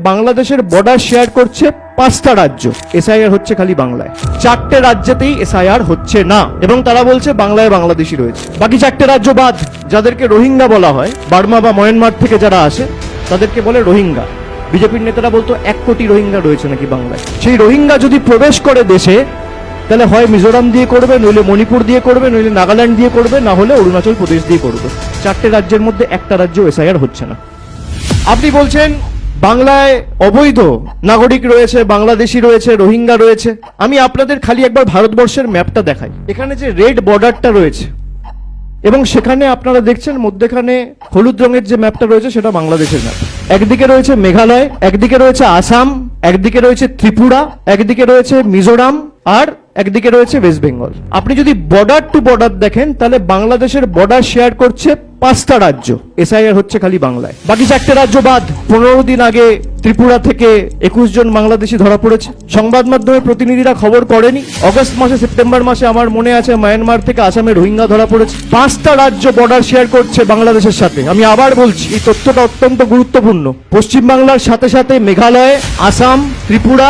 বাংলাদেশের border share করছে 5টা রাজ্য, এসআইআর হচ্ছে খালি বাংলায়। 4টে রাজ্যেতেই এসআইআর হচ্ছে না এবং তারা বলছে বাংলায় বাংলাদেশি রয়েছে। বাকি 4টে রাজ্য বাদ, যাদেরকে রোহিঙ্গা বলা হয়, বার্মা বা মায়ানমার থেকে যারা আসে তাদেরকে বলে রোহিঙ্গা। বিজেপির নেতারা বলতো 1 কোটি রোহিঙ্গা রয়েছে নাকি বাংলায়। সেই রোহিঙ্গা যদি প্রবেশ করে দেশে, তাহলে হয় মিজোরাম দিয়ে করবে, নইলে মণিপুর দিয়ে করবে, নইলে নাগাল্যান্ড দিয়ে করবে, না হলে অরুণাচল প্রদেশ দিয়ে করবে। 4টে রাজ্যের মধ্যে একটা রাজ্য এসআইআর হচ্ছে না। আপনি বলছেন বাংলায় অবৈধ নাগরিক রয়েছে, বাংলাদেশি রয়েছে, রোহিঙ্গা রয়েছে। আমি আপনাদের খালি একবার ভারতবর্ষের ম্যাপটা দেখাই। এখানে যে রেড বর্ডারটা রয়েছে এবং সেখানে আপনারা দেখছেন মধ্যখানে হলুদ রঙের যে ম্যাপটা রয়েছে সেটা বাংলাদেশের ম্যাপ। একদিকে রয়েছে মেঘালয়, একদিকে রয়েছে আসাম, একদিকে রয়েছে ত্রিপুরা, একদিকে রয়েছে মিজোরাম, আর একদিকে রয়েছে ওয়েস্ট বেঙ্গল। আপনি যদি বর্ডার টু বর্ডার দেখেন তাহলে বাংলাদেশের বর্ডার শেয়ার করছে 5টা রাজ্য, এসআইআর হচ্ছে খালি বাংলায়। বাকি 4টে রাজ্য বাদ। 15 দিন আগে ত্রিপুরা থেকে 21 জন বাংলাদেশি ধরা পড়েছে। সংবাদ মাধ্যমে প্রতিনিধিরা খবর করেনি। অগস্ট মাসে, সেপ্টেম্বর মাসে আমার মনে আছে মায়ানমার থেকে আসামে রোহিঙ্গা ধরা পড়েছে। 5টা রাজ্য বর্ডার শেয়ার করছে বাংলাদেশের সাথে। আমি আবার বলছি, এই তথ্যটা অত্যন্ত গুরুত্বপূর্ণ। পশ্চিমবাংলার সাথে সাথে মেঘালয়, আসাম, ত্রিপুরা,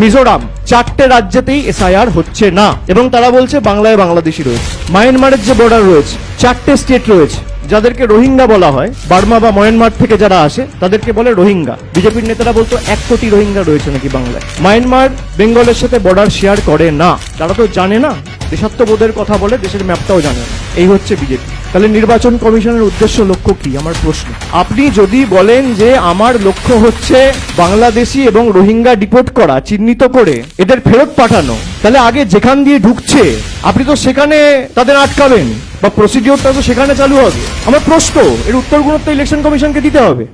মিজোরাম, 4টে রাজ্যেতেই এসআইআর হচ্ছে না এবং তারা বলছে বাংলায় বাংলাদেশি রয়েছে। মায়ানমারের যে বর্ডার রয়েছে, 4টে স্টেট রয়েছে, যাদেরকে রোহিঙ্গা বলা হয়, বার্মা বা মায়ানমার থেকে যারা আসে তাদেরকে বলে রোহিঙ্গা। বিজেপির নেতারা বলতো 1 কোটি রোহিঙ্গা রয়েছে নাকি বাংলায়। মায়ানমার বেঙ্গলের সাথে বর্ডার শেয়ার করে না। তারা তো জানে না, দেশাত্মবোধের কথা বলে, দেশের ম্যাপটাও জানে না। এই হচ্ছে বিজেপি। তাহলে নির্বাচন কমিশনের উদ্দেশ্য, লক্ষ্য কি? আমার প্রশ্ন। আপনি যদি বলেন যে আমার লক্ষ্য হচ্ছে বাংলাদেশি এবং রোহিঙ্গা ডিপোর্ট করা, চিহ্নিত করে এদের ফেরত পাঠানো, তাহলে আগে যেখান দিয়ে ঢুকছে আপনি তো সেখানে তাদের আটকাবেন বা প্রসিডিওরটা তো সেখানে চালু হবে। আমার প্রশ্ন, এর উত্তরগুলো তো ইলেকশন কমিশনকে দিতে হবে।